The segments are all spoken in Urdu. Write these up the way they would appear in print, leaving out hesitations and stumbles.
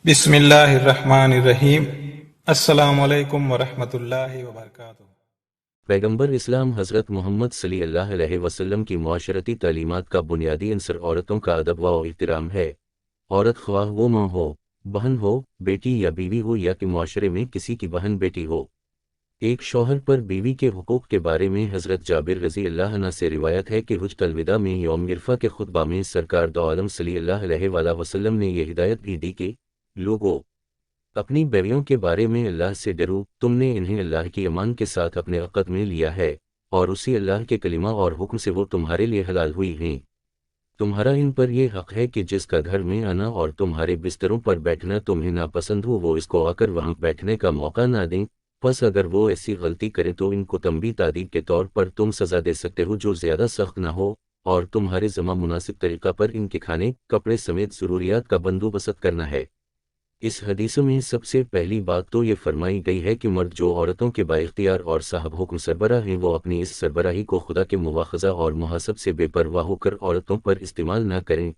بسم اللہ الرحمن الرحیم۔ السلام علیکم ورحمۃ اللہ وبرکاتہ۔ پیغمبر اسلام حضرت محمد صلی اللہ علیہ وسلم کی معاشرتی تعلیمات کا بنیادی عنصر عورتوں کا ادب و احترام ہے۔ عورت خواہ وہ ماں ہو، بہن ہو، بیٹی یا بیوی ہو یا کہ معاشرے میں کسی کی بہن بیٹی ہو۔ ایک شوہر پر بیوی کے حقوق کے بارے میں حضرت جابر رضی اللہ عنہ سے روایت ہے کہ حجۃ الوداع میں یوم عرفہ کے خطبہ میں سرکار دو عالم صلی اللہ علیہ وآلہ وسلم نے یہ ہدایت بھی دی کہ لوگو، اپنی بیویوں کے بارے میں اللہ سے ڈرو، تم نے انہیں اللہ کی امان کے ساتھ اپنے عقد میں لیا ہے، اور اسی اللہ کے کلمہ اور حکم سے وہ تمہارے لیے حلال ہوئی ہیں۔ تمہارا ان پر یہ حق ہے کہ جس کا گھر میں آنا اور تمہارے بستروں پر بیٹھنا تمہیں ناپسند ہو وہ اس کو آ کر وہاں بیٹھنے کا موقع نہ دیں، پس اگر وہ ایسی غلطی کرے تو ان کو تنبیہ تادیب کے طور پر تم سزا دے سکتے ہو جو زیادہ سخت نہ ہو، اور تمہارے ذمہ مناسب طریقہ پر ان کے کھانے، کپڑے سمیت ضروریات کا بندوبست کرنا ہے۔ اس حدیث میں سب سے پہلی بات تو یہ فرمائی گئی ہے کہ مرد جو عورتوں کے بااختیار اور صاحب حکم سربراہ ہیں وہ اپنی اس سربراہی کو خدا کے مواخذہ اور محاسب سے بے پرواہ ہو کر عورتوں پر استعمال نہ کریں۔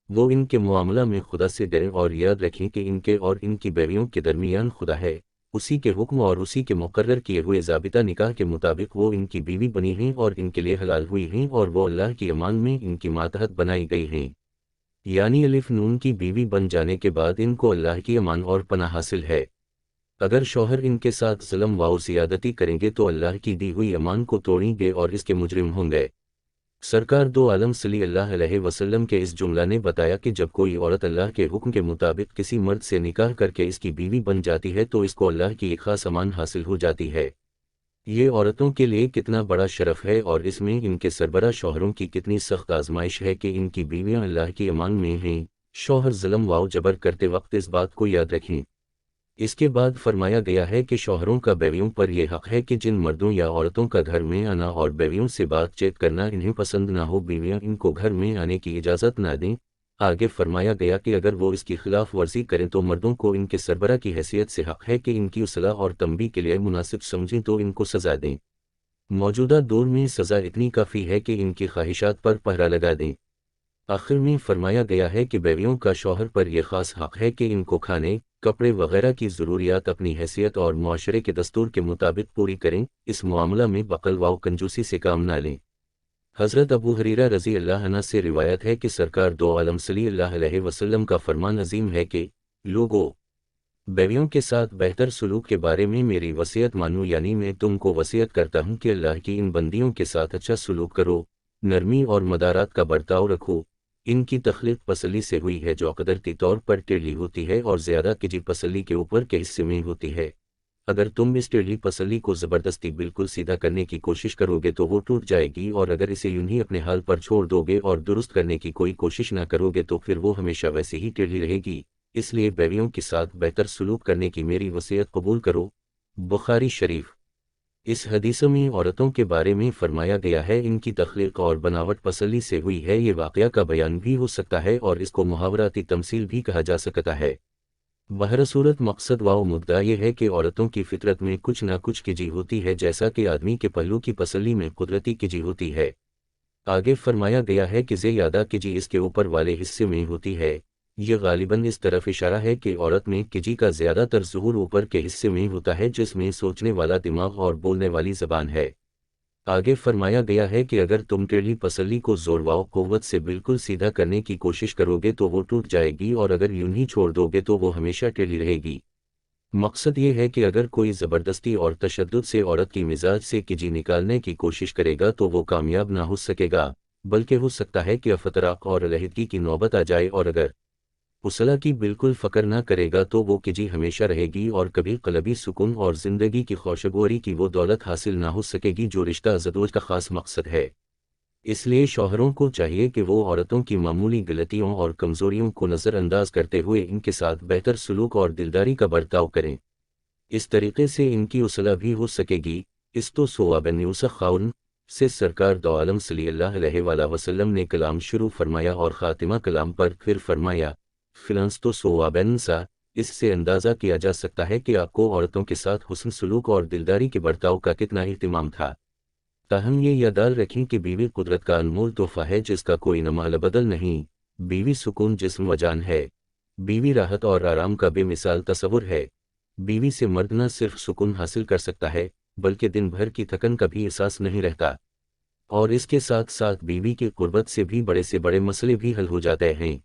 وہ ان کے معاملہ میں خدا سے ڈریں اور یاد رکھیں کہ ان کے اور ان کی بیویوں کے درمیان خدا ہے، اسی کے حکم اور اسی کے مقرر کیے ہوئے ضابطہ نکاح کے مطابق وہ ان کی بیوی بنی ہیں اور ان کے لیے حلال ہوئی ہیں، اور وہ اللہ کی امان میں ان کی ماتحت بنائی گئی ہیں، یعنی الف نون کی بیوی بن جانے کے بعد ان کو اللہ کی امان اور پناہ حاصل ہے۔ اگر شوہر ان کے ساتھ ظلم و زیادتی کریں گے تو اللہ کی دی ہوئی امان کو توڑیں گے اور اس کے مجرم ہوں گے۔ سرکار دو عالم صلی اللہ علیہ وسلم کے اس جملہ نے بتایا کہ جب کوئی عورت اللہ کے حکم کے مطابق کسی مرد سے نکاح کر کے اس کی بیوی بن جاتی ہے تو اس کو اللہ کی ایک خاص امان حاصل ہو جاتی ہے۔ یہ عورتوں کے لیے کتنا بڑا شرف ہے اور اس میں ان کے سربراہ شوہروں کی کتنی سخت آزمائش ہے کہ ان کی بیویاں اللہ کی امان میں ہیں۔ شوہر ظلم و جبر کرتے وقت اس بات کو یاد رکھیں۔ اس کے بعد فرمایا گیا ہے کہ شوہروں کا بیویوں پر یہ حق ہے کہ جن مردوں یا عورتوں کا گھر میں آنا اور بیویوں سے بات چیت کرنا انہیں پسند نہ ہو بیویاں ان کو گھر میں آنے کی اجازت نہ دیں۔ آگے فرمایا گیا کہ اگر وہ اس کی خلاف ورزی کریں تو مردوں کو ان کے سربراہ کی حیثیت سے حق ہے کہ ان کی اصلاح اور تنبیہ کے لیے مناسب سمجھیں تو ان کو سزا دیں۔ موجودہ دور میں سزا اتنی کافی ہے کہ ان کی خواہشات پر پہرہ لگا دیں۔ آخر میں فرمایا گیا ہے کہ بیویوں کا شوہر پر یہ خاص حق ہے کہ ان کو کھانے، کپڑے وغیرہ کی ضروریات اپنی حیثیت اور معاشرے کے دستور کے مطابق پوری کریں، اس معاملہ میں بخل و کنجوسی سے کام نہ لیں۔ حضرت ابو ہریرہ رضی اللہ عنہ سے روایت ہے کہ سرکار دو عالم صلی اللہ علیہ وسلم کا فرمان عظیم ہے کہ لوگو، بیویوں کے ساتھ بہتر سلوک کے بارے میں میری وصیت مانو، یعنی میں تم کو وصیت کرتا ہوں کہ اللہ کی ان بندیوں کے ساتھ اچھا سلوک کرو، نرمی اور مدارات کا برتاؤ رکھو۔ ان کی تخلیق پسلی سے ہوئی ہے جو قدرتی طور پر ٹیڑھی ہوتی ہے اور زیادہ کجی پسلی کے اوپر کے حصے میں ہوتی ہے۔ اگر تم اس ٹیڑھی پسلی کو زبردستی بالکل سیدھا کرنے کی کوشش کرو گے تو وہ ٹوٹ جائے گی، اور اگر اسے یوں ہی اپنے حال پر چھوڑ دو گے اور درست کرنے کی کوئی کوشش نہ کرو گے تو پھر وہ ہمیشہ ویسے ہی ٹیڑھی رہے گی۔ اس لیے بیویوں کے ساتھ بہتر سلوک کرنے کی میری وصیت قبول کرو۔ بخاری شریف۔ اس حدیث میں عورتوں کے بارے میں فرمایا گیا ہے ان کی تخلیق اور بناوٹ پسلی سے ہوئی ہے، یہ واقعہ کا بیان بھی ہو سکتا ہے اور اس کو محاوراتی تمثیل بھی کہا جا سکتا ہے۔ بہرصورت مقصد و مدعا یہ ہے کہ عورتوں کی فطرت میں کچھ نہ کچھ کجی ہوتی ہے، جیسا کہ آدمی کے پہلو کی پسلی میں قدرتی کجی ہوتی ہے۔ آگے فرمایا گیا ہے کہ زیادہ کجی اس کے اوپر والے حصے میں ہوتی ہے۔ یہ غالباً اس طرف اشارہ ہے کہ عورت میں کجی کا زیادہ تر ظہور اوپر کے حصے میں ہوتا ہے جس میں سوچنے والا دماغ اور بولنے والی زبان ہے۔ آگے فرمایا گیا ہے کہ اگر تم ٹیڑھی پسلی کو زور و قوت سے بالکل سیدھا کرنے کی کوشش کرو گے تو وہ ٹوٹ جائے گی، اور اگر یوں ہی چھوڑ دو گے تو وہ ہمیشہ ٹیڑھی رہے گی۔ مقصد یہ ہے کہ اگر کوئی زبردستی اور تشدد سے عورت کی مزاج سے کجی نکالنے کی کوشش کرے گا تو وہ کامیاب نہ ہو سکے گا، بلکہ ہو سکتا ہے کہ افتراق اور علیحدگی کی نوبت آ جائے، اور اگر اصلاح کی بالکل فکر نہ کرے گا تو وہ کجی ہمیشہ رہے گی اور کبھی قلبی سکون اور زندگی کی خوشگواری کی وہ دولت حاصل نہ ہو سکے گی جو رشتہ زدوج کا خاص مقصد ہے۔ اس لیے شوہروں کو چاہیے کہ وہ عورتوں کی معمولی غلطیوں اور کمزوریوں کو نظر انداز کرتے ہوئے ان کے ساتھ بہتر سلوک اور دلداری کا برتاؤ کریں۔ اس طریقے سے ان کی اصلاح بھی ہو سکے گی۔ اس تو ثوابن یوسف خاون سے سرکار دو عالم صلی اللہ علیہ وآلہ وسلم نے کلام شروع فرمایا اور خاتمہ کلام پر پھر فرمایا فلانس تو ثوابن سا۔ اس سے اندازہ کیا جا سکتا ہے کہ آپ کو عورتوں کے ساتھ حسن سلوک اور دلداری کے برتاؤ کا کتنا اہتمام تھا۔ تاہم یہ یاد رکھیں کہ بیوی قدرت کا انمول تحفہ ہے جس کا کوئی نمال بدل نہیں۔ بیوی سکون جسم و جان ہے۔ بیوی راحت اور آرام کا بے مثال تصور ہے۔ بیوی سے مرد نہ صرف سکون حاصل کر سکتا ہے بلکہ دن بھر کی تھکن کا بھی احساس نہیں رہتا، اور اس کے ساتھ ساتھ بیوی کی قربت سے بڑے مسئلے بھی حل ہو جاتے ہیں۔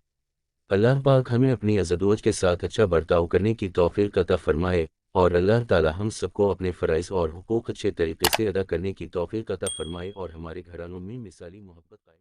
اللہ پاک ہمیں اپنی ازدواج کے ساتھ اچھا برتاؤ کرنے کی توفیق عطا فرمائے، اور اللہ تعالی ہم سب کو اپنے فرائض اور حقوق اچھے طریقے سے ادا کرنے کی توفیق عطا فرمائے اور ہمارے گھرانوں میں مثالی محبت قائم